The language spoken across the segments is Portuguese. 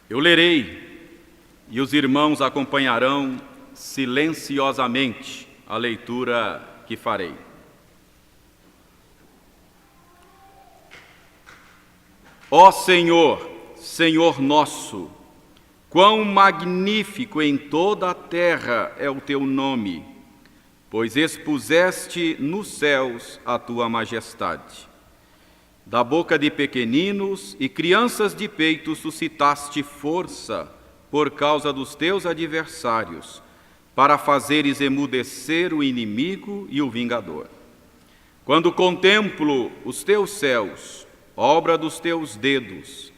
Eu lerei e os irmãos acompanharão silenciosamente a leitura que farei. Ó Senhor, Senhor nosso, quão magnífico em toda a terra é o teu nome, pois expuseste nos céus a tua majestade. Da boca de pequeninos e crianças de peito suscitaste força por causa dos teus adversários, para fazeres emudecer o inimigo e o vingador. Quando contemplo os teus céus, obra dos teus dedos,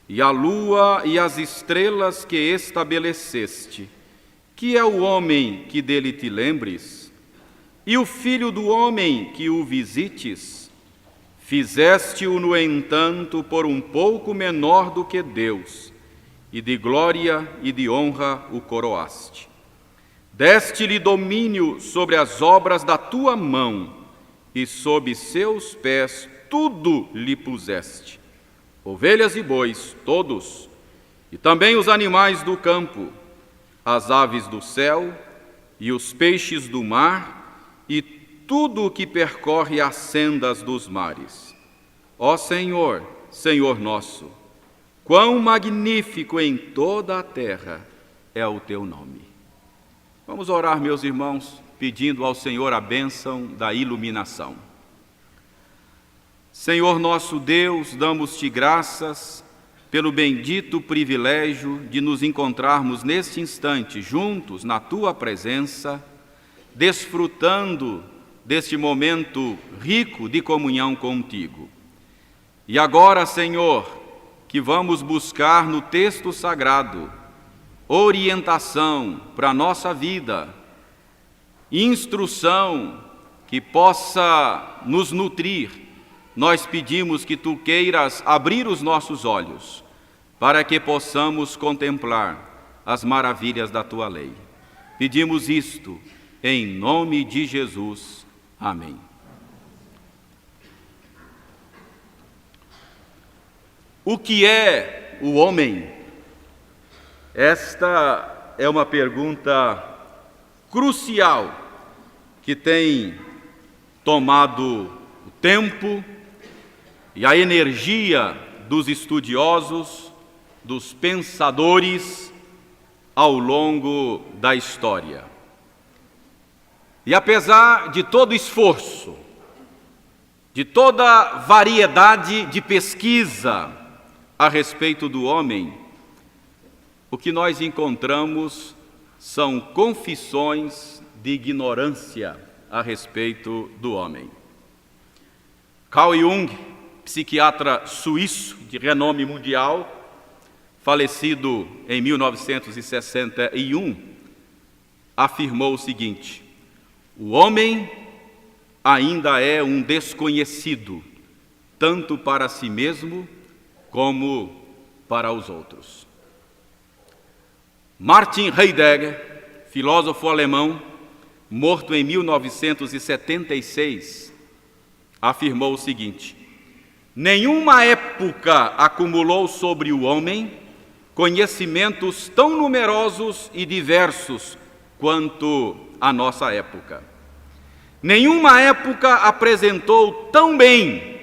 e a lua e as estrelas que estabeleceste, que é o homem que dele te lembres? E o filho do homem que o visites? Fizeste-o, no entanto, por um pouco menor do que Deus, e de glória e de honra o coroaste. Deste-lhe domínio sobre as obras da tua mão, e sob seus pés tudo lhe puseste. Ovelhas e bois, todos, e também os animais do campo, as aves do céu e os peixes do mar, e tudo o que percorre as sendas dos mares. Ó Senhor, Senhor nosso, quão magnífico em toda a terra é o teu nome. Vamos orar, meus irmãos, pedindo ao Senhor a bênção da iluminação. Senhor nosso Deus, damos-te graças pelo bendito privilégio de nos encontrarmos neste instante juntos na tua presença, desfrutando deste momento rico de comunhão contigo. E agora, Senhor, que vamos buscar no texto sagrado orientação para a nossa vida, instrução que possa nos nutrir, nós pedimos que tu queiras abrir os nossos olhos para que possamos contemplar as maravilhas da tua lei. Pedimos isto em nome de Jesus. Amém. O que é o homem? Esta é uma pergunta crucial que tem tomado o tempo e a energia dos estudiosos, dos pensadores ao longo da história. E apesar de todo esforço, de toda variedade de pesquisa a respeito do homem, o que nós encontramos são confissões de ignorância a respeito do homem. Carl Jung, psiquiatra suíço de renome mundial, falecido em 1961, afirmou o seguinte: o homem ainda é um desconhecido, tanto para si mesmo como para os outros. Martin Heidegger, filósofo alemão, morto em 1976, afirmou o seguinte: nenhuma época acumulou sobre o homem conhecimentos tão numerosos e diversos quanto a nossa época. Nenhuma época apresentou tão bem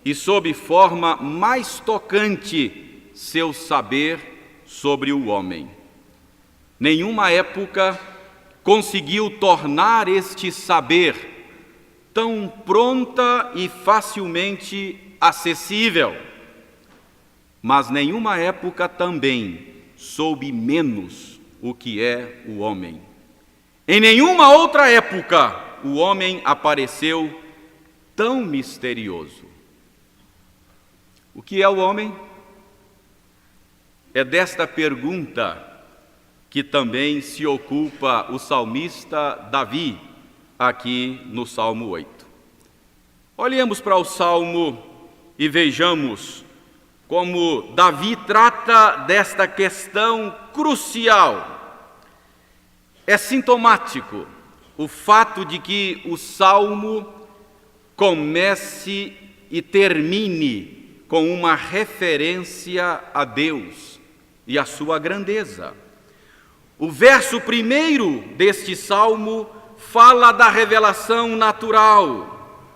e sob forma mais tocante seu saber sobre o homem. Nenhuma época conseguiu tornar este saber tão pronta e facilmente acessível, mas nenhuma época também soube menos o que é o homem. Em nenhuma outra época o homem apareceu tão misterioso. O que é o homem? É desta pergunta que também se ocupa o salmista Davi, aqui no Salmo 8. Olhemos para o Salmo e vejamos como Davi trata desta questão crucial. É sintomático o fato de que o Salmo comece e termine com uma referência a Deus e a sua grandeza. O verso primeiro deste salmo fala da revelação natural,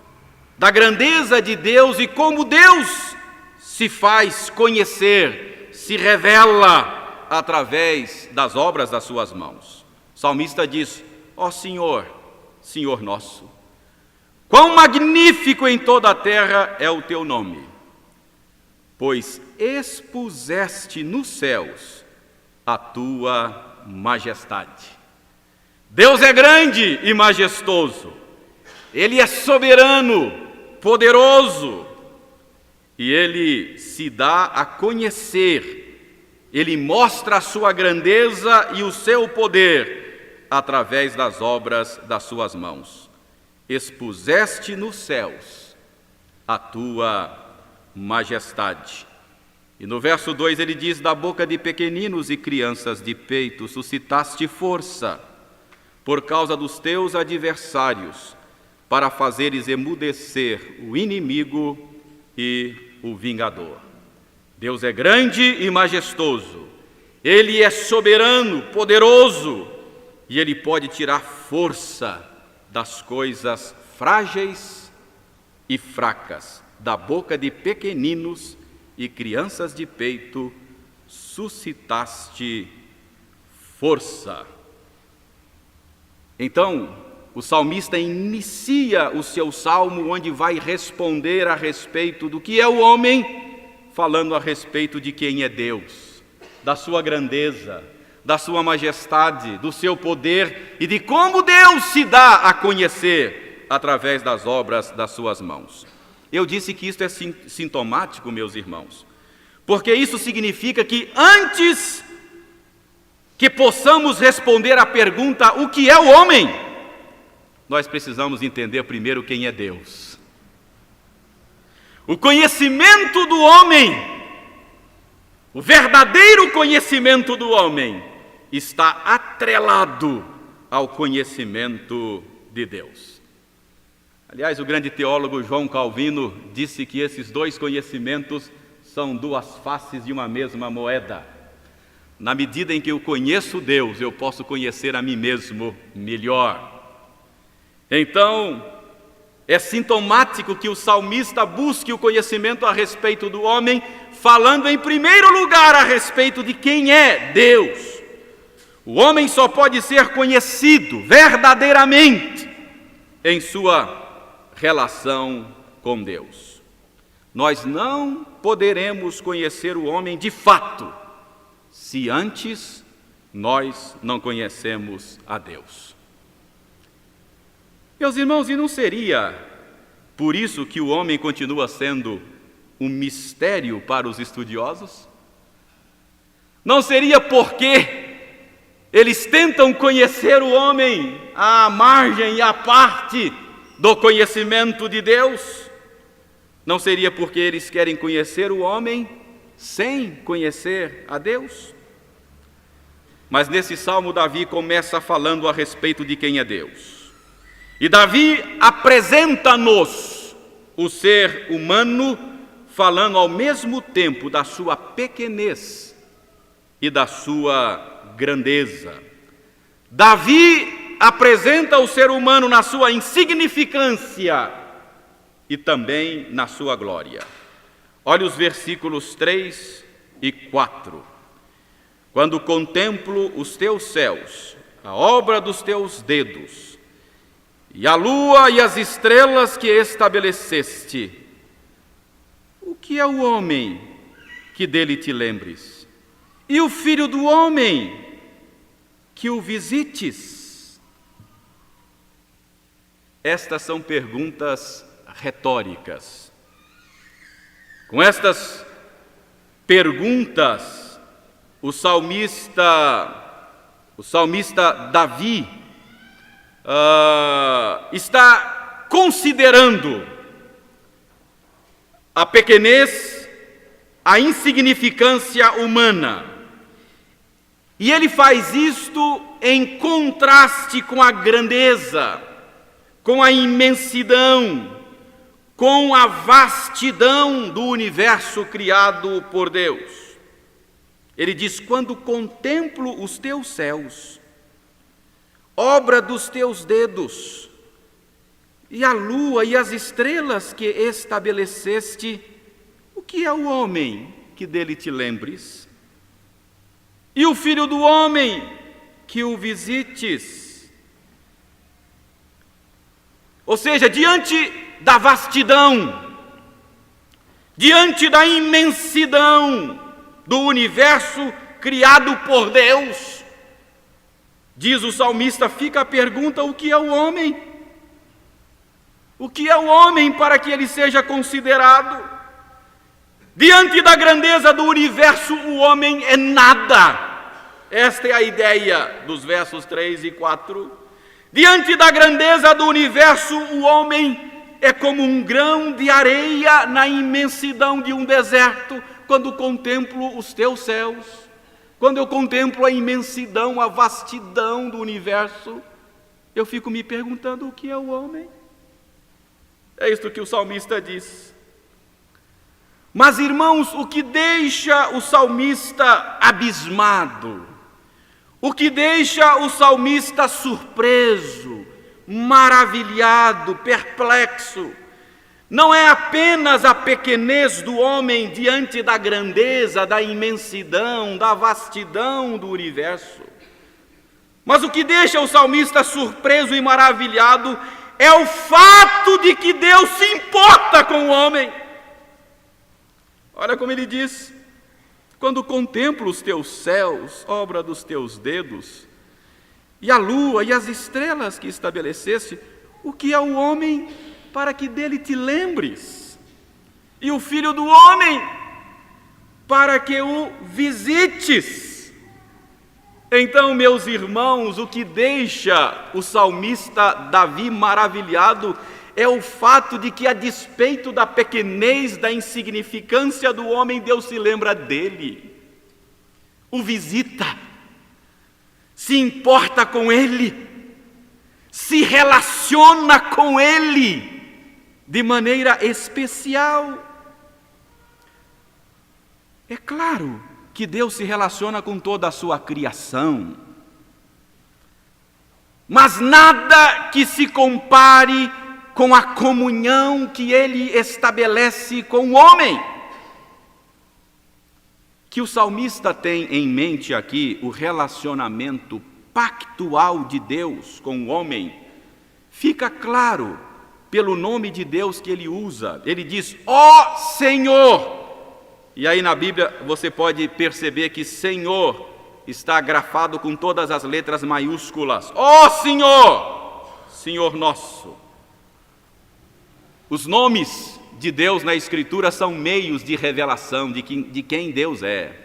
da grandeza de Deus e como Deus se faz conhecer, se revela através das obras das suas mãos. O salmista diz: ó Senhor, Senhor nosso, quão magnífico em toda a terra é o teu nome, pois expuseste nos céus a tua majestade. Deus é grande e majestoso, Ele é soberano, poderoso, e Ele se dá a conhecer, Ele mostra a sua grandeza e o seu poder através das obras das suas mãos. Expuseste nos céus a tua majestade. E no verso 2 ele diz: da boca de pequeninos e crianças de peito suscitaste força, por causa dos teus adversários, para fazeres emudecer o inimigo e o vingador. Deus é grande e majestoso, Ele é soberano, poderoso, e Ele pode tirar força das coisas frágeis e fracas. Da boca de pequeninos e crianças de peito suscitaste força. Então, o salmista inicia o seu salmo, onde vai responder a respeito do que é o homem, falando a respeito de quem é Deus, da sua grandeza, da sua majestade, do seu poder e de como Deus se dá a conhecer através das obras das suas mãos. Eu disse que isto é sintomático, meus irmãos, porque isso significa que antes que possamos responder à pergunta: o que é o homem?, nós precisamos entender primeiro quem é Deus. O conhecimento do homem, o verdadeiro conhecimento do homem, está atrelado ao conhecimento de Deus. Aliás, o grande teólogo João Calvino disse que esses dois conhecimentos são duas faces de uma mesma moeda. Na medida em que eu conheço Deus, eu posso conhecer a mim mesmo melhor. Então, é sintomático que o salmista busque o conhecimento a respeito do homem, falando em primeiro lugar a respeito de quem é Deus. O homem só pode ser conhecido verdadeiramente em sua relação com Deus. Nós não poderemos conhecer o homem de fato se antes nós não conhecemos a Deus. Meus irmãos, e não seria por isso que o homem continua sendo um mistério para os estudiosos? Não seria porque eles tentam conhecer o homem à margem e à parte do conhecimento de Deus? Não seria porque eles querem conhecer o homem sem conhecer a Deus? Mas nesse salmo Davi começa falando a respeito de quem é Deus. E Davi apresenta-nos o ser humano, falando ao mesmo tempo da sua pequenez e da sua grandeza. Davi apresenta o ser humano na sua insignificância e também na sua glória. Olha os versículos 3 e 4. Quando contemplo os teus céus, a obra dos teus dedos, e a lua e as estrelas que estabeleceste, o que é o homem que dele te lembres? E o filho do homem que o visites? Estas são perguntas retóricas. Com estas perguntas, o salmista Davi está considerando a pequenez, a insignificância humana. E ele faz isto em contraste com a grandeza, com a imensidão, com a vastidão do universo criado por Deus. Ele diz: quando contemplo os teus céus, obra dos teus dedos, e a lua e as estrelas que estabeleceste, o que é o homem que dele te lembres? E o filho do homem que o visites? Ou seja, diante da vastidão, diante da imensidão do universo criado por Deus, diz o salmista, fica a pergunta: o que é o homem? O que é o homem para que ele seja considerado? Diante da grandeza do universo, o homem é nada. Esta é a ideia dos versos 3 e 4. Diante da grandeza do universo, o homem é como um grão de areia na imensidão de um deserto. Quando contemplo os teus céus, quando eu contemplo a imensidão, a vastidão do universo, eu fico me perguntando: o que é o homem? É isto que o salmista diz. Mas, irmãos, o que deixa o salmista abismado, o que deixa o salmista surpreso, maravilhado, perplexo, não é apenas a pequenez do homem diante da grandeza, da imensidão, da vastidão do universo. Mas o que deixa o salmista surpreso e maravilhado é o fato de que Deus se importa com o homem. Olha como ele diz: quando contemplo os teus céus, obra dos teus dedos, e a lua e as estrelas que estabeleceste, o que é o homem para que dele te lembres? E o filho do homem para que o visites? Então, meus irmãos, o que deixa o salmista Davi maravilhado é o fato de que, a despeito da pequenez, da insignificância do homem, Deus se lembra dele, o visita, se importa com ele, se relaciona com ele de maneira especial. É claro que Deus se relaciona com toda a sua criação, mas nada que se compare com a comunhão que ele estabelece com o homem. Que o salmista tem em mente aqui o relacionamento pactual de Deus com o homem, fica claro pelo nome de Deus que ele usa. Ele diz: ó Senhor. E aí na Bíblia você pode perceber que Senhor está grafado com todas as letras maiúsculas. Ó Senhor, Senhor nosso. Os nomes de Deus na Escritura são meios de revelação de quem Deus é.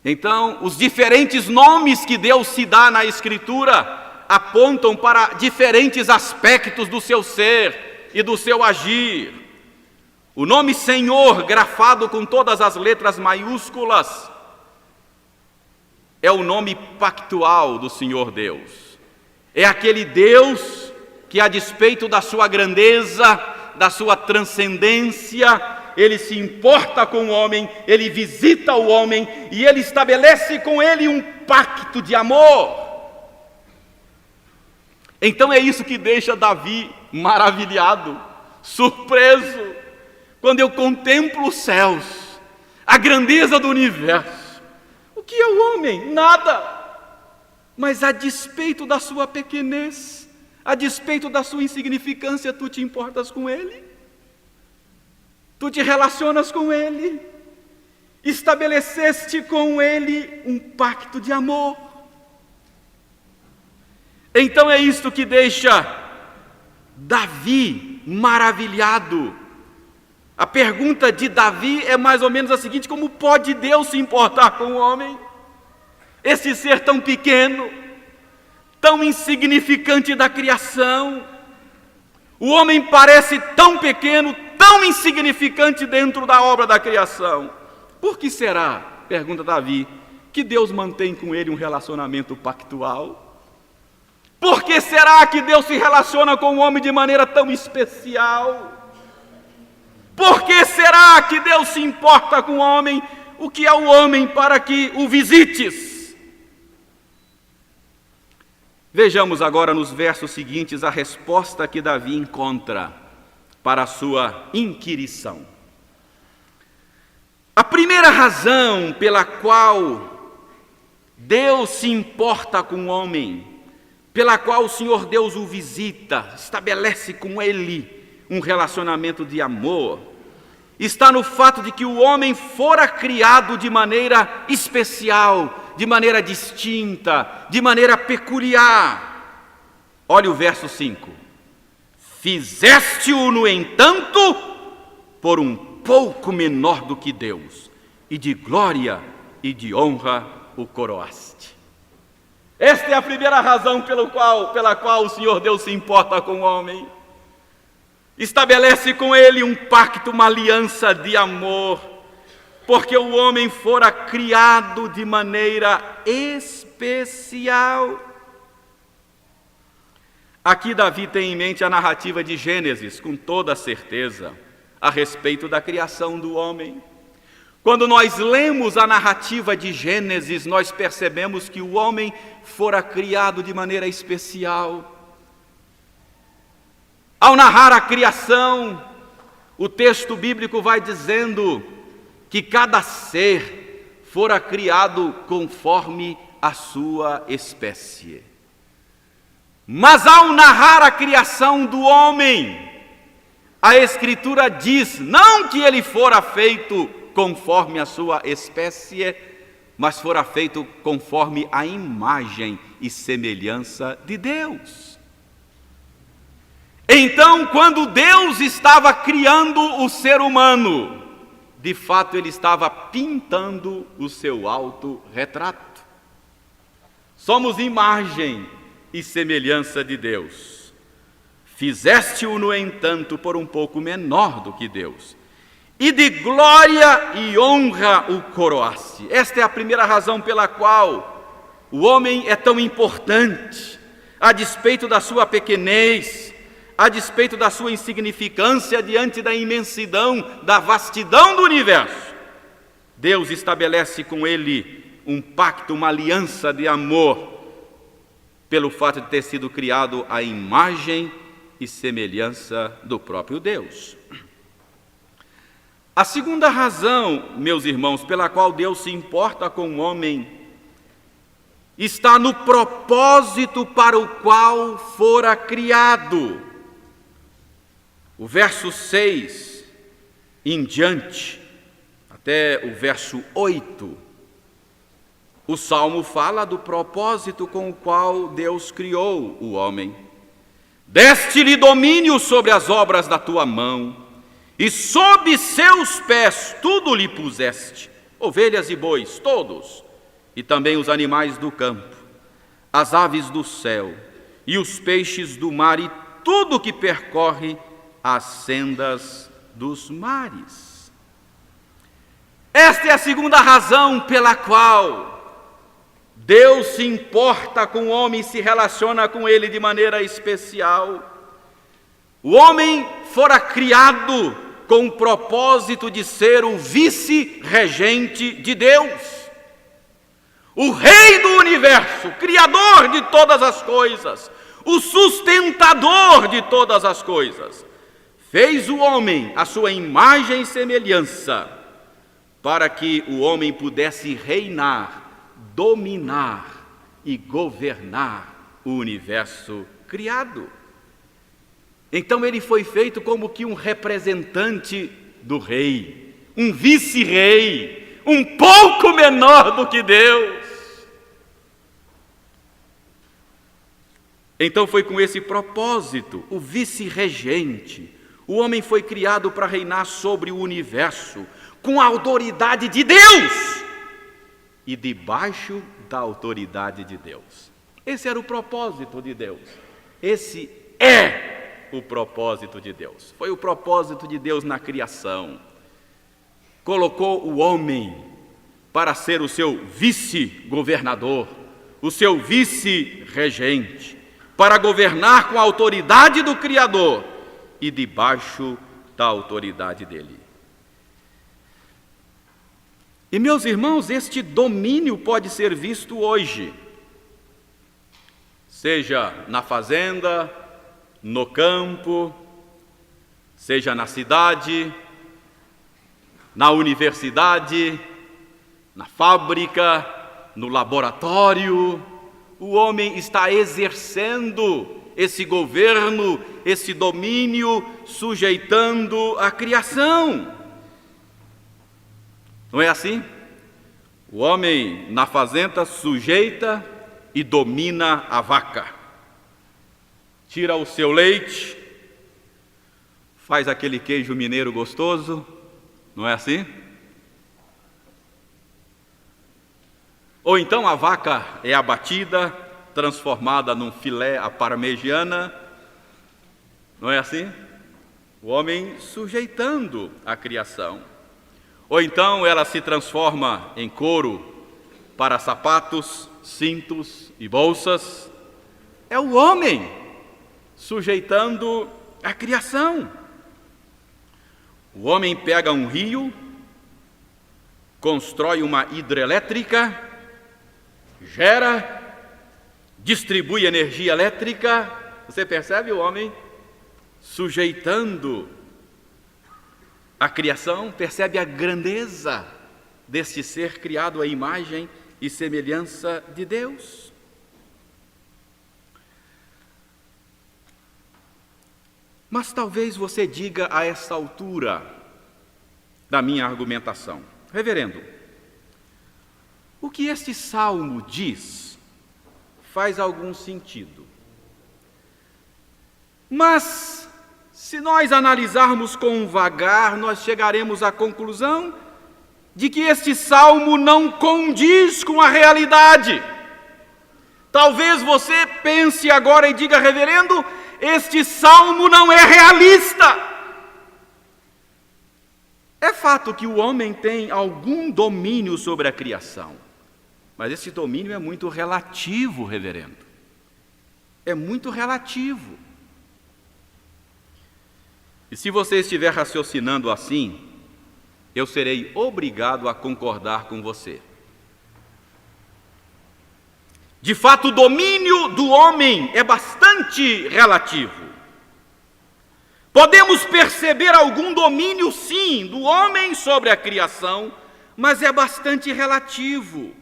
Então, os diferentes nomes que Deus se dá na Escritura apontam para diferentes aspectos do seu ser e do seu agir. O nome Senhor, grafado com todas as letras maiúsculas, é o nome pactual do Senhor Deus. É aquele Deus que, a despeito da sua grandeza, da sua transcendência, ele se importa com o homem, ele visita o homem e ele estabelece com ele um pacto de amor. Então é isso que deixa Davi maravilhado, surpreso. Quando eu contemplo os céus, a grandeza do universo, o que é o homem? Nada. Mas a despeito da sua pequenez, a despeito da sua insignificância, tu te importas com ele? Tu te relacionas com ele? Estabeleceste com ele um pacto de amor? Então é isto que deixa Davi maravilhado. A pergunta de Davi é mais ou menos a seguinte: como pode Deus se importar com o homem? Esse ser tão pequeno, tão insignificante da criação. O homem parece tão pequeno, tão insignificante dentro da obra da criação. Por que será, pergunta Davi, que Deus mantém com ele um relacionamento pactual? Por que será que Deus se relaciona com o homem de maneira tão especial? Por que será que Deus se importa com o homem? o que é o homem para que o visites? Vejamos agora nos versos seguintes a resposta que Davi encontra para a sua inquirição. A primeira razão pela qual Deus se importa com o homem, pela qual o Senhor Deus o visita, estabelece com ele um relacionamento de amor, está no fato de que o homem fora criado de maneira especial, de maneira distinta, de maneira peculiar. Olha o verso 5. Fizeste-o, no entanto, por um pouco menor do que Deus, e de glória e de honra o coroaste. Esta é a primeira razão pela qual o Senhor Deus se importa com o homem. Estabelece com ele um pacto, uma aliança de amor, porque o homem fora criado de maneira especial. Aqui Davi tem em mente a narrativa de Gênesis, com toda certeza, a respeito da criação do homem. Quando nós lemos a narrativa de Gênesis, nós percebemos que o homem fora criado de maneira especial. Ao narrar a criação, o texto bíblico vai dizendo que cada ser fora criado conforme a sua espécie. Mas ao narrar a criação do homem, a Escritura diz não que ele fora feito conforme a sua espécie, mas fora feito conforme a imagem e semelhança de Deus. Então, quando Deus estava criando o ser humano, de fato ele estava pintando o seu autorretrato. Somos imagem e semelhança de Deus. Fizeste-o, no entanto, por um pouco menor do que Deus, e de glória e honra o coroaste. Esta é a primeira razão pela qual o homem é tão importante, a despeito da sua pequenez, a despeito da sua insignificância diante da imensidão, da vastidão do universo. Deus estabelece com ele um pacto, uma aliança de amor, pelo fato de ter sido criado à imagem e semelhança do próprio Deus. A segunda razão, meus irmãos, pela qual Deus se importa com o homem, está no propósito para o qual fora criado. O verso 6 em diante, até o verso 8, o Salmo fala do propósito com o qual Deus criou o homem. Deste-lhe domínio sobre as obras da tua mão, e sob seus pés tudo lhe puseste, ovelhas e bois, todos, e também os animais do campo, as aves do céu, e os peixes do mar, e tudo que percorre as sendas dos mares. Esta é a segunda razão pela qual Deus se importa com o homem e se relaciona com ele de maneira especial. O homem fora criado com o propósito de ser o vice-regente de Deus, o rei do universo, criador de todas as coisas, o sustentador de todas as coisas. Fez o homem à sua imagem e semelhança, para que o homem pudesse reinar, dominar e governar o universo criado. Então ele foi feito como que um representante do rei, um vice-rei, um pouco menor do que Deus. Então foi com esse propósito, o vice-regente. O homem foi criado para reinar sobre o universo, com a autoridade de Deus e debaixo da autoridade de Deus. Esse era o propósito de Deus. Esse é o propósito de Deus. Foi o propósito de Deus na criação. Colocou o homem para ser o seu vice-governador, o seu vice-regente, para governar com a autoridade do Criador e debaixo da autoridade dele. E, meus irmãos, este domínio pode ser visto hoje, seja na fazenda, no campo, seja na cidade, na universidade, na fábrica, no laboratório. O homem está exercendo esse governo, esse domínio, sujeitando a criação. Não é assim? O homem na fazenda sujeita e domina a vaca. Tira o seu leite, faz aquele queijo mineiro gostoso, não é assim? Ou então a vaca é abatida, transformada num filé à parmegiana, não é assim? O homem sujeitando a criação. Ou então ela se transforma em couro para sapatos, cintos e bolsas. É o homem sujeitando a criação. O homem pega um rio, constrói uma hidrelétrica, gera, distribui energia elétrica. Você percebe o homem sujeitando a criação? Percebe a grandeza deste ser criado à imagem e semelhança de Deus? Mas talvez você diga a esta altura da minha argumentação: reverendo, o que este salmo diz faz algum sentido. Mas, se nós analisarmos com vagar, nós chegaremos à conclusão de que este salmo não condiz com a realidade. Talvez você pense agora e diga: reverendo, este salmo não é realista. É fato que o homem tem algum domínio sobre a criação, mas esse domínio é muito relativo, reverendo. É muito relativo. E se você estiver raciocinando assim, eu serei obrigado a concordar com você. De fato, o domínio do homem é bastante relativo. Podemos perceber algum domínio, sim, do homem sobre a criação, mas é bastante relativo.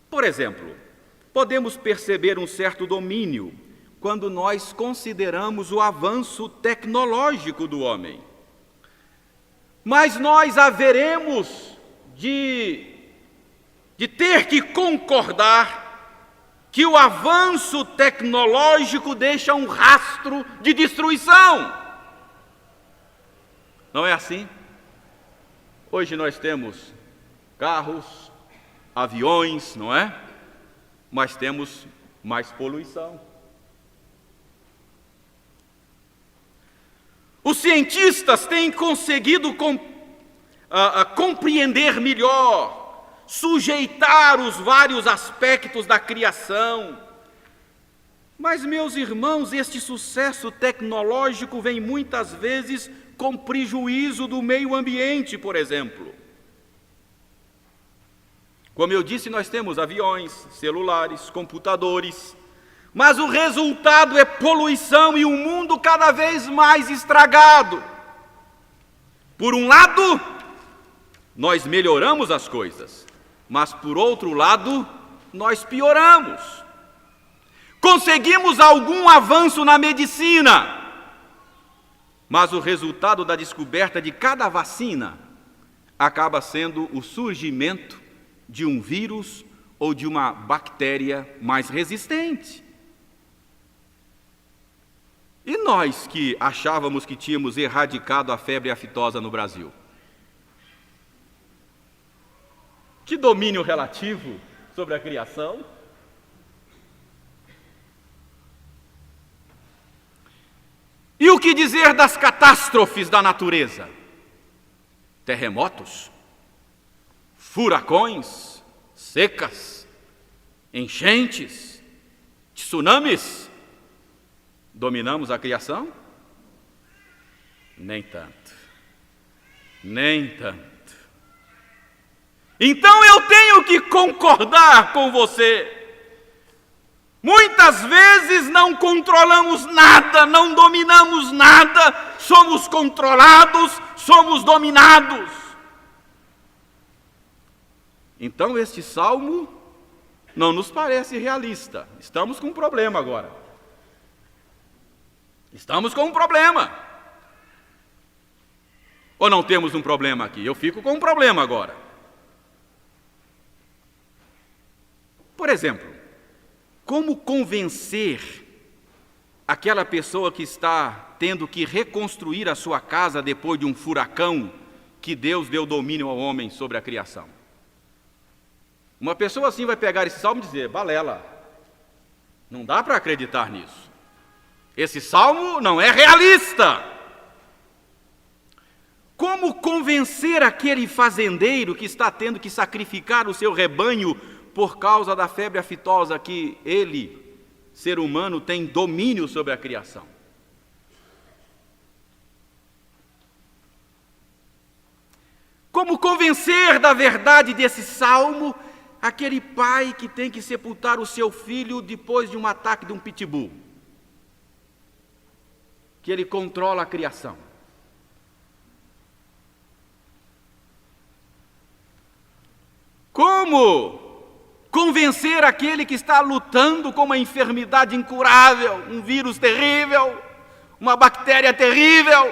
Por exemplo, podemos perceber um certo domínio quando nós consideramos o avanço tecnológico do homem. Mas nós haveremos de ter que concordar que o avanço tecnológico deixa um rastro de destruição. Não é assim? Hoje nós temos carros, aviões, não é? Mas temos mais poluição. Os cientistas têm conseguido compreender melhor, sujeitar os vários aspectos da criação. Mas, meus irmãos, este sucesso tecnológico vem muitas vezes com prejuízo do meio ambiente, por exemplo. Como eu disse, nós temos aviões, celulares, computadores, mas o resultado é poluição e um mundo cada vez mais estragado. Por um lado, nós melhoramos as coisas, mas por outro lado, nós pioramos. Conseguimos algum avanço na medicina, mas o resultado da descoberta de cada vacina acaba sendo o surgimento de um vírus ou de uma bactéria mais resistente. E nós que achávamos que tínhamos erradicado a febre aftosa no Brasil? Que domínio relativo sobre a criação? E o que dizer das catástrofes da natureza? Terremotos, furacões, secas, enchentes, tsunamis. Dominamos a criação? Nem tanto. Nem tanto. Então eu tenho que concordar com você. Muitas vezes não controlamos nada, não dominamos nada, somos controlados, somos dominados. Então este salmo não nos parece realista. Estamos com um problema agora. Estamos com um problema. Ou não temos um problema aqui? Eu fico com um problema agora. Por exemplo, como convencer aquela pessoa que está tendo que reconstruir a sua casa depois de um furacão que Deus deu domínio ao homem sobre a criação? Uma pessoa assim vai pegar esse salmo e dizer: balela, não dá para acreditar nisso. Esse salmo não é realista. Como convencer aquele fazendeiro que está tendo que sacrificar o seu rebanho por causa da febre aftosa que ele, ser humano, tem domínio sobre a criação? Como convencer da verdade desse salmo aquele pai que tem que sepultar o seu filho depois de um ataque de um pitbull? Que ele controla a criação. Como convencer aquele que está lutando com uma enfermidade incurável, um vírus terrível, uma bactéria terrível,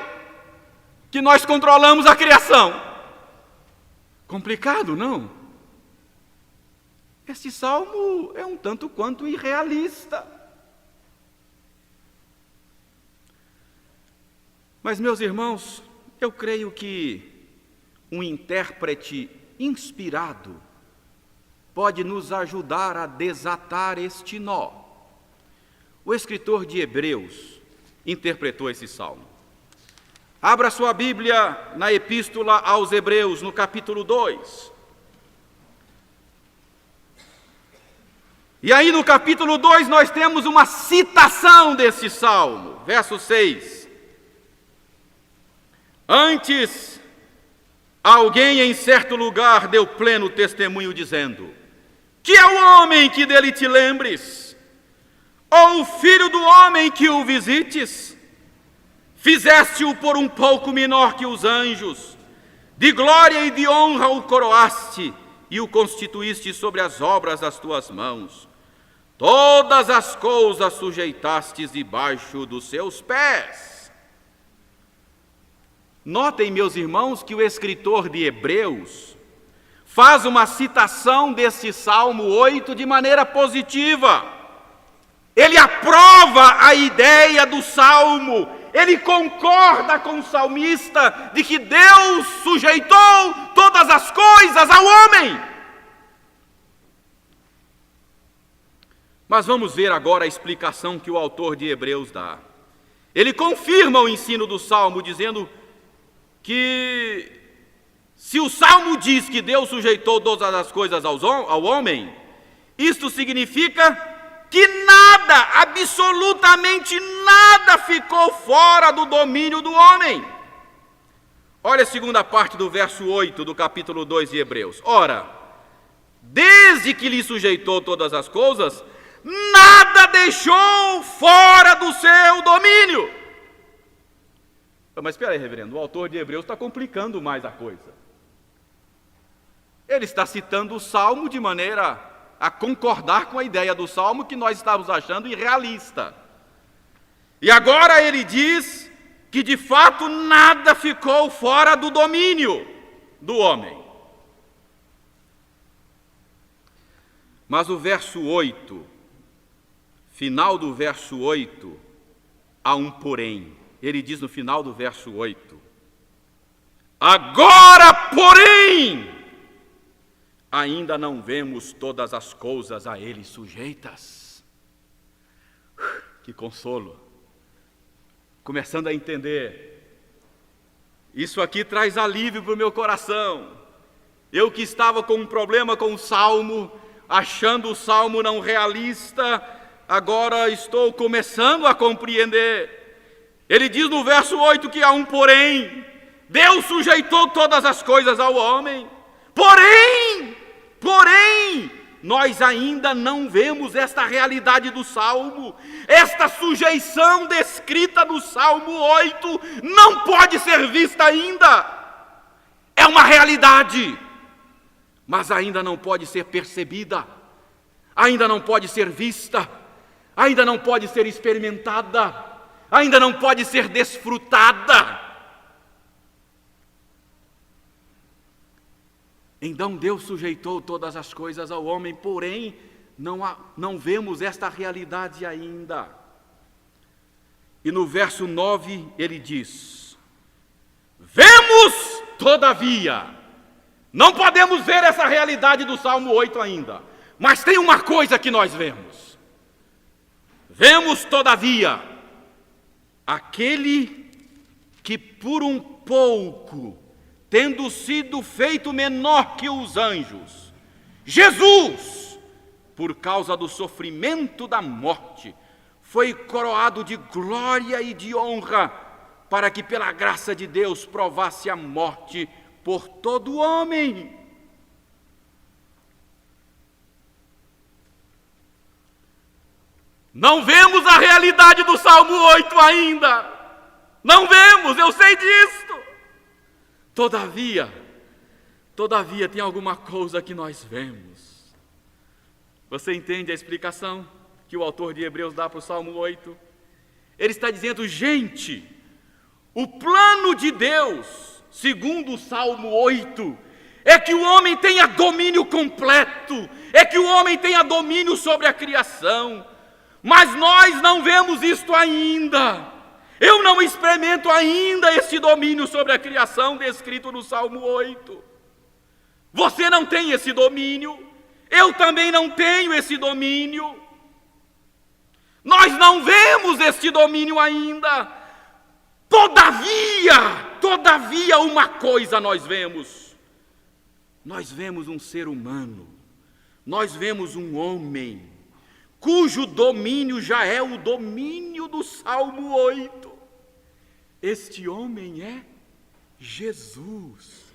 que nós controlamos a criação? Complicado, não? Este salmo é um tanto quanto irrealista. Mas, meus irmãos, eu creio que um intérprete inspirado pode nos ajudar a desatar este nó. O escritor de Hebreus interpretou esse salmo. Abra sua Bíblia na Epístola aos Hebreus, no capítulo 2. E aí no capítulo 2 nós temos uma citação desse salmo, verso 6. Antes, alguém em certo lugar deu pleno testemunho dizendo: que é o homem que dele te lembres? Ou o filho do homem que o visites? Fizeste-o por um pouco menor que os anjos, de glória e de honra o coroaste, e o constituíste sobre as obras das tuas mãos. Todas as coisas sujeitastes debaixo dos seus pés. Notem, meus irmãos, que o escritor de Hebreus faz uma citação desse Salmo 8 de maneira positiva. Ele aprova a ideia do Salmo, ele concorda com o salmista de que Deus sujeitou todas as coisas ao homem. Mas vamos ver agora a explicação que o autor de Hebreus dá. Ele confirma o ensino do Salmo, dizendo que se o Salmo diz que Deus sujeitou todas as coisas ao homem, isto significa que nada, absolutamente nada ficou fora do domínio do homem. Olha a segunda parte do verso 8 do capítulo 2 de Hebreus. Ora, desde que lhe sujeitou todas as coisas, nada deixou fora do seu domínio. Mas espera aí, reverendo, o autor de Hebreus está complicando mais a coisa. Ele está citando o Salmo de maneira a concordar com a ideia do Salmo que nós estávamos achando irrealista. E agora ele diz que de fato nada ficou fora do domínio do homem. Mas o verso 8, final do verso 8, há um porém. Ele diz no final do verso 8: agora, porém, ainda não vemos todas as coisas a ele sujeitas. Que consolo! Começando a entender. Isso aqui traz alívio para o meu coração. Eu que estava com um problema com o Salmo, achando o Salmo não realista, agora estou começando a compreender. Ele diz no verso 8 que há um porém. Deus sujeitou todas as coisas ao homem. Porém, nós ainda não vemos esta realidade do Salmo. Esta sujeição descrita no Salmo 8 não pode ser vista ainda. É uma realidade, mas ainda não pode ser percebida, ainda não pode ser vista, ainda não pode ser experimentada, ainda não pode ser desfrutada. Então Deus sujeitou todas as coisas ao homem, porém não vemos esta realidade ainda. E no verso 9 ele diz: vemos todavia. Não podemos ver essa realidade do Salmo 8 ainda, mas tem uma coisa que nós vemos. Vemos todavia aquele que por um pouco, tendo sido feito menor que os anjos, Jesus, por causa do sofrimento da morte, foi coroado de glória e de honra, para que pela graça de Deus provasse a morte por todo homem. Não vemos a realidade do Salmo 8 ainda. Não vemos, eu sei disso. Todavia, tem alguma coisa que nós vemos. Você entende a explicação que o autor de Hebreus dá para o Salmo 8? Ele está dizendo, gente, o plano de Deus, segundo o Salmo 8, é que o homem tenha domínio completo, é que o homem tenha domínio sobre a criação, mas nós não vemos isto ainda. Eu não experimento ainda esse domínio sobre a criação descrito no Salmo 8. Você não tem esse domínio, eu também não tenho esse domínio. Nós não vemos este domínio ainda. Todavia, uma coisa nós vemos. Nós vemos um ser humano, nós vemos um homem, cujo domínio já é o domínio do Salmo 8. Este homem é Jesus.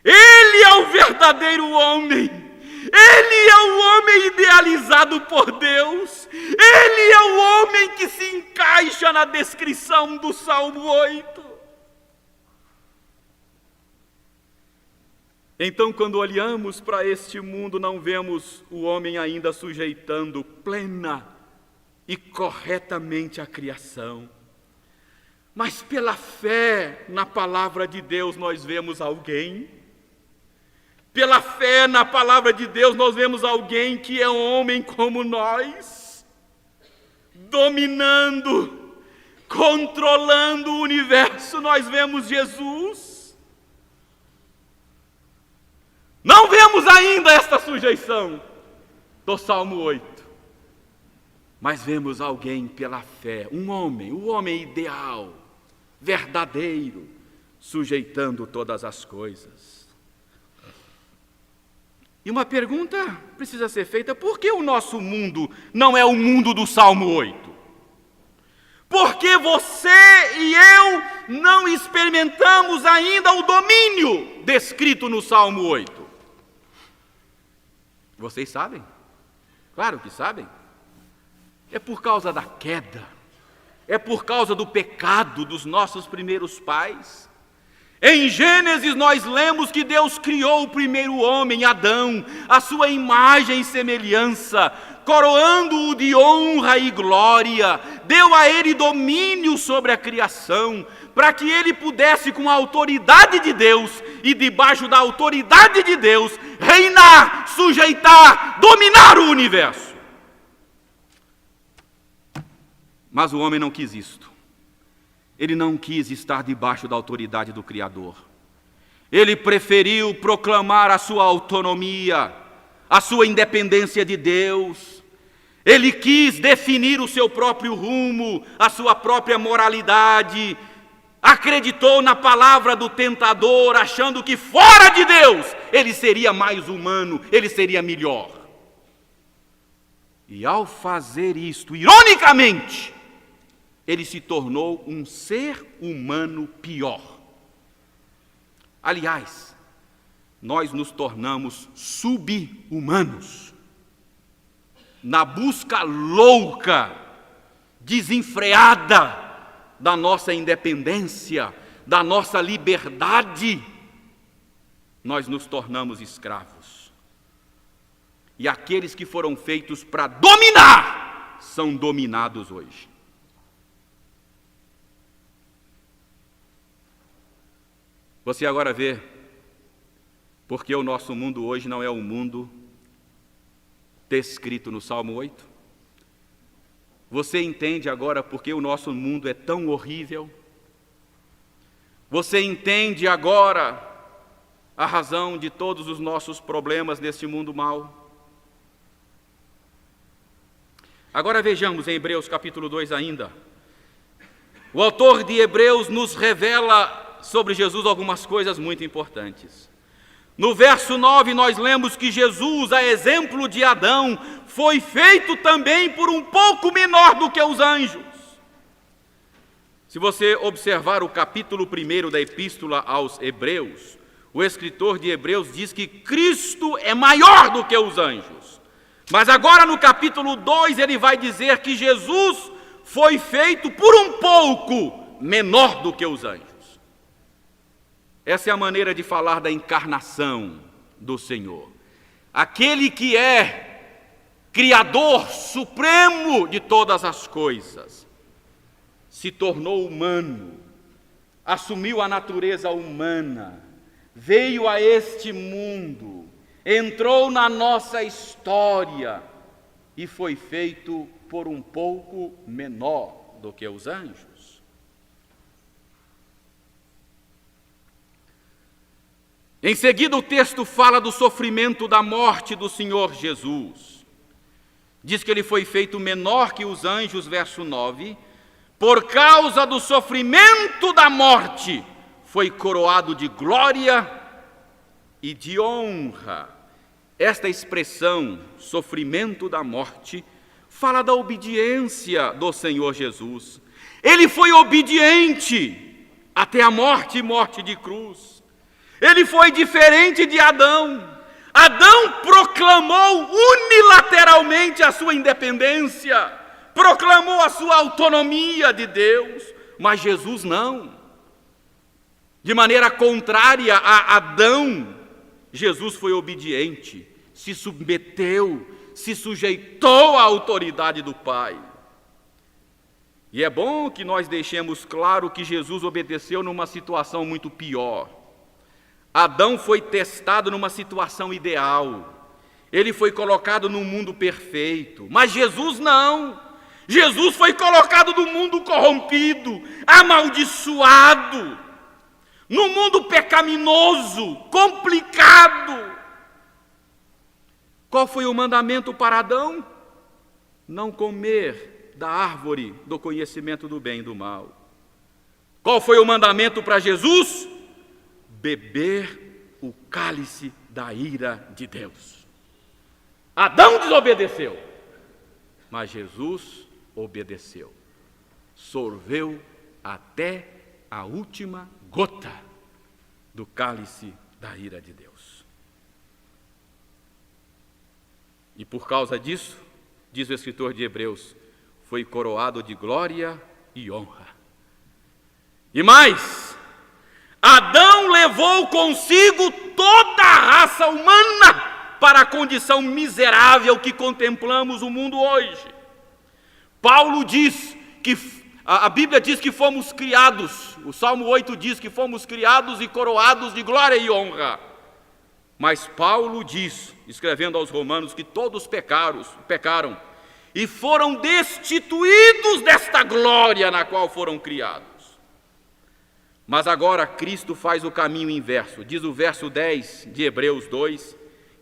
Ele é o verdadeiro homem. Ele é o homem idealizado por Deus. Ele é o homem que se encaixa na descrição do Salmo 8. Então, quando olhamos para este mundo, não vemos o homem ainda sujeitando plena e corretamente a criação. Mas pela fé na palavra de Deus nós vemos alguém. Pela fé na palavra de Deus nós vemos alguém que é homem como nós, dominando, controlando o universo. Nós vemos Jesus. Não vemos ainda esta sujeição do Salmo 8, mas vemos alguém pela fé, um homem, o homem ideal, verdadeiro, sujeitando todas as coisas. E uma pergunta precisa ser feita: por que o nosso mundo não é o mundo do Salmo 8? Por que você e eu não experimentamos ainda o domínio descrito no Salmo 8? Vocês sabem? Claro que sabem. É por causa da queda, é por causa do pecado dos nossos primeiros pais. Em Gênesis nós lemos que Deus criou o primeiro homem, Adão, à sua imagem e semelhança, coroando-o de honra e glória, deu a ele domínio sobre a criação, para que ele pudesse, com a autoridade de Deus e debaixo da autoridade de Deus, reinar, sujeitar, dominar o universo. Mas o homem não quis isto. Ele não quis estar debaixo da autoridade do Criador. Ele preferiu proclamar a sua autonomia, a sua independência de Deus. Ele quis definir o seu próprio rumo, a sua própria moralidade. Acreditou na palavra do tentador, achando que fora de Deus ele seria mais humano, ele seria melhor. E ao fazer isto, ironicamente, ele se tornou um ser humano pior. Aliás, nós nos tornamos sub-humanos, na busca louca, desenfreada da nossa independência, da nossa liberdade, nós nos tornamos escravos. E aqueles que foram feitos para dominar, são dominados hoje. Você agora vê porque o nosso mundo hoje não é o mundo descrito no Salmo 8? Você entende agora porque o nosso mundo é tão horrível? Você entende agora a razão de todos os nossos problemas neste mundo mau? Agora vejamos em Hebreus capítulo 2 ainda. O autor de Hebreus nos revela sobre Jesus algumas coisas muito importantes. No verso 9 nós lemos que Jesus, a exemplo de Adão, foi feito também por um pouco menor do que os anjos. Se você observar o capítulo 1 da Epístola aos Hebreus, o escritor de Hebreus diz que Cristo é maior do que os anjos. Mas agora no capítulo 2 ele vai dizer que Jesus foi feito por um pouco menor do que os anjos. Essa é a maneira de falar da encarnação do Senhor. Aquele que é Criador supremo de todas as coisas, se tornou humano, assumiu a natureza humana, veio a este mundo, entrou na nossa história e foi feito por um pouco menor do que os anjos. Em seguida, o texto fala do sofrimento da morte do Senhor Jesus. Diz que ele foi feito menor que os anjos, verso 9, por causa do sofrimento da morte, foi coroado de glória e de honra. Esta expressão, sofrimento da morte, fala da obediência do Senhor Jesus. Ele foi obediente até a morte e morte de cruz. Ele foi diferente de Adão. Adão proclamou unilateralmente a sua independência, proclamou a sua autonomia de Deus, mas Jesus não. De maneira contrária a Adão, Jesus foi obediente, se submeteu, se sujeitou à autoridade do Pai. E é bom que nós deixemos claro que Jesus obedeceu numa situação muito pior. Adão foi testado numa situação ideal. Ele foi colocado num mundo perfeito. Mas Jesus não. Jesus foi colocado no mundo corrompido, amaldiçoado, no mundo pecaminoso, complicado. Qual foi o mandamento para Adão? Não comer da árvore do conhecimento do bem e do mal. Qual foi o mandamento para Jesus? Beber o cálice da ira de Deus. Adão desobedeceu, mas Jesus obedeceu. Sorveu até a última gota do cálice da ira de Deus. E por causa disso, diz o escritor de Hebreus, foi coroado de glória e honra. E mais, Adão levou consigo toda a raça humana para a condição miserável que contemplamos o mundo hoje. Paulo diz que, a Bíblia diz que fomos criados, o Salmo 8 diz que fomos criados e coroados de glória e honra. Mas Paulo diz, escrevendo aos Romanos, que todos pecaram e foram destituídos desta glória na qual foram criados. Mas agora Cristo faz o caminho inverso. Diz o verso 10 de Hebreus 2,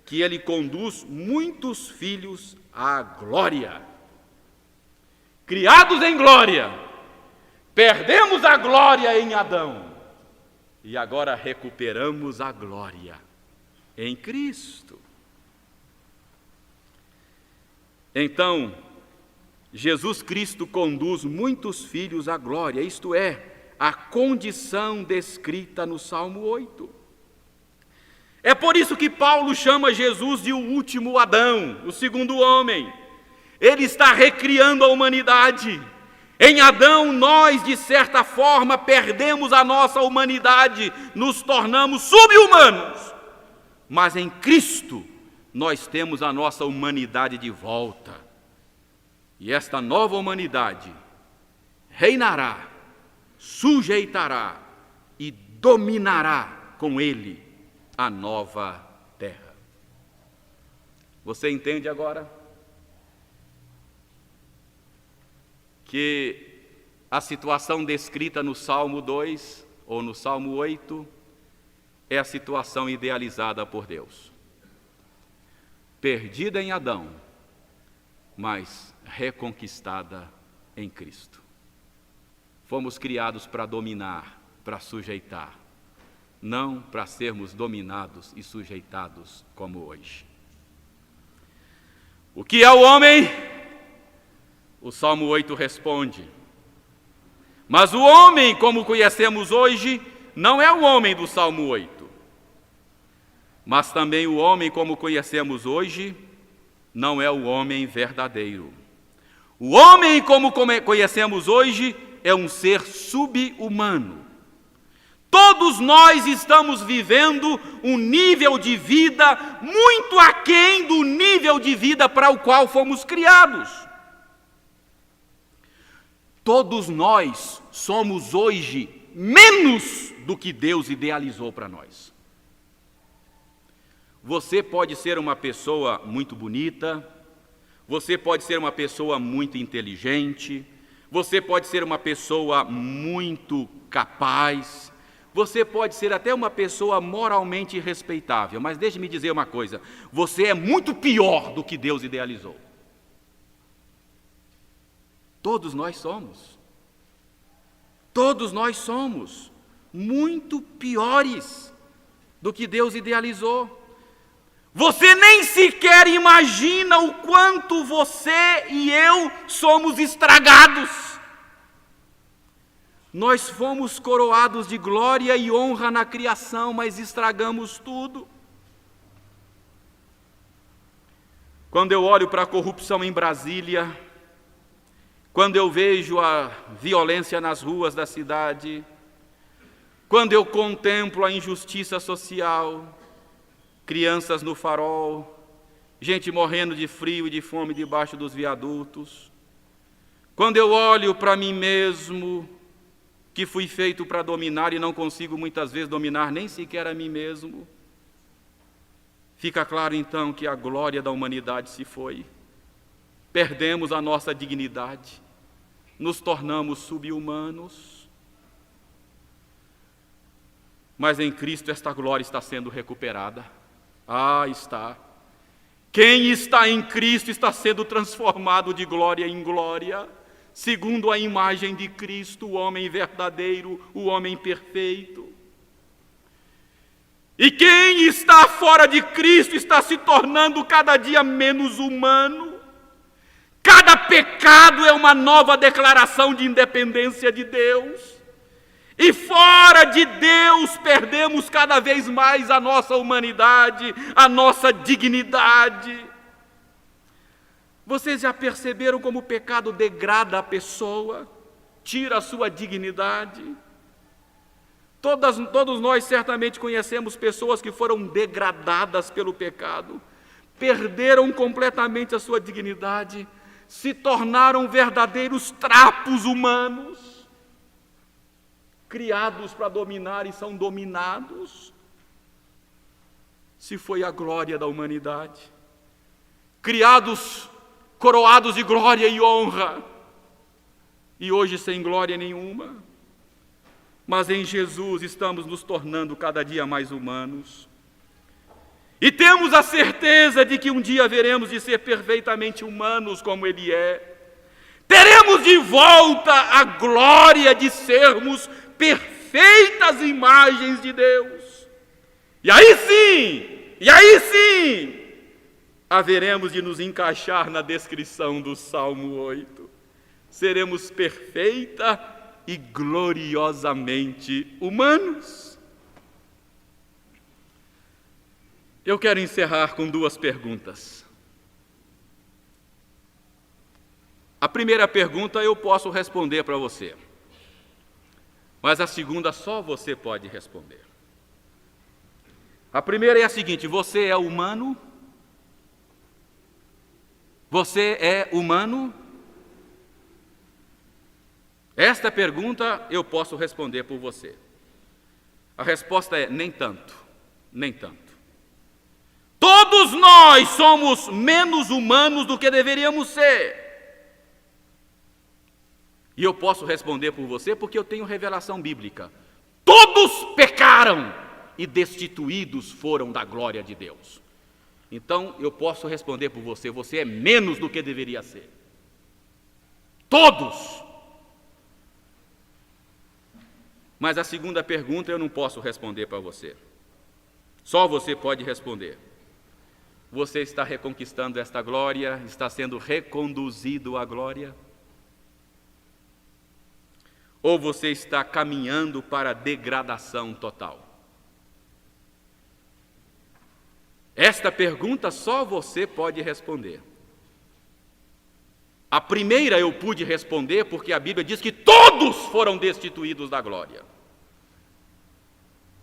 que ele conduz muitos filhos à glória. Criados em glória, perdemos a glória em Adão e agora recuperamos a glória em Cristo. Então, Jesus Cristo conduz muitos filhos à glória, isto é, a condição descrita no Salmo 8. É por isso que Paulo chama Jesus de o último Adão, o segundo homem. Ele está recriando a humanidade. Em Adão, nós, de certa forma, perdemos a nossa humanidade, nos tornamos sub-humanos. Mas em Cristo, nós temos a nossa humanidade de volta. E esta nova humanidade reinará, sujeitará e dominará com Ele a nova terra. Você entende agora que a situação descrita no Salmo 2 ou no Salmo 8 é a situação idealizada por Deus. Perdida em Adão, mas reconquistada em Cristo. Fomos criados para dominar, para sujeitar, não para sermos dominados e sujeitados como hoje. O que é o homem? O Salmo 8 responde: mas o homem, como conhecemos hoje, não é o homem do Salmo 8. Mas também o homem, como conhecemos hoje, não é o homem verdadeiro. O homem, como conhecemos hoje, é um ser sub-humano. Todos nós estamos vivendo um nível de vida muito aquém do nível de vida para o qual fomos criados. Todos nós somos hoje menos do que Deus idealizou para nós. Você pode ser uma pessoa muito bonita, você pode ser uma pessoa muito inteligente, você pode ser uma pessoa muito capaz, você pode ser até uma pessoa moralmente respeitável, mas deixe-me dizer uma coisa: você é muito pior do que Deus idealizou. Todos nós somos. Todos nós somos muito piores do que Deus idealizou. Você nem sequer imagina o quanto você e eu somos estragados. Nós fomos coroados de glória e honra na criação, mas estragamos tudo. Quando eu olho para a corrupção em Brasília, quando eu vejo a violência nas ruas da cidade, quando eu contemplo a injustiça social, crianças no farol, gente morrendo de frio e de fome debaixo dos viadutos, quando eu olho para mim mesmo, que fui feito para dominar e não consigo muitas vezes dominar nem sequer a mim mesmo, fica claro então que a glória da humanidade se foi. Perdemos a nossa dignidade, nos tornamos sub-humanos, mas em Cristo esta glória está sendo recuperada. Está. Quem está em Cristo está sendo transformado de glória em glória, segundo a imagem de Cristo, o homem verdadeiro, o homem perfeito. E quem está fora de Cristo está se tornando cada dia menos humano. Cada pecado é uma nova declaração de independência de Deus. E fora de Deus perdemos cada vez mais a nossa humanidade, a nossa dignidade. Vocês já perceberam como o pecado degrada a pessoa, tira a sua dignidade? Todos nós certamente conhecemos pessoas que foram degradadas pelo pecado, perderam completamente a sua dignidade, se tornaram verdadeiros trapos humanos, criados para dominar e são dominados. Se foi a glória da humanidade, criados, coroados de glória e honra, e hoje sem glória nenhuma. Mas em Jesus estamos nos tornando cada dia mais humanos. E temos a certeza de que um dia haveremos de ser perfeitamente humanos como Ele é. Teremos de volta a glória de sermos perfeitas imagens de Deus. E aí sim, haveremos de nos encaixar na descrição do Salmo 8. Seremos perfeita e gloriosamente humanos. Eu quero encerrar com duas perguntas. A primeira pergunta eu posso responder para você, mas a segunda só você pode responder. A primeira é a seguinte: você é humano? Você é humano? Esta pergunta eu posso responder por você. A resposta é: nem tanto, nem tanto. Todos nós somos menos humanos do que deveríamos ser. E eu posso responder por você porque eu tenho revelação bíblica. Todos pecaram e destituídos foram da glória de Deus. Então eu posso responder por você: você é menos do que deveria ser. Todos. Mas a segunda pergunta eu não posso responder para você. Só você pode responder. Você está reconquistando esta glória? Está sendo reconduzido à glória? Ou você está caminhando para a degradação total? Esta pergunta só você pode responder. A primeira eu pude responder porque a Bíblia diz que todos foram destituídos da glória.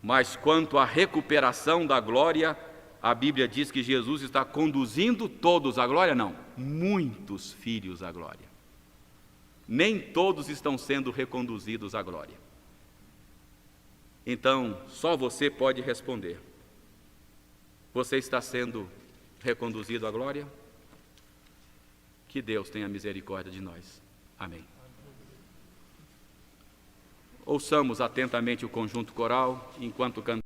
Mas quanto à recuperação da glória, a Bíblia diz que Jesus está conduzindo todos à glória? Não, muitos filhos à glória. Nem todos estão sendo reconduzidos à glória. Então, só você pode responder. Você está sendo reconduzido à glória? Que Deus tenha misericórdia de nós. Amém. Ouçamos atentamente o conjunto coral enquanto cantamos.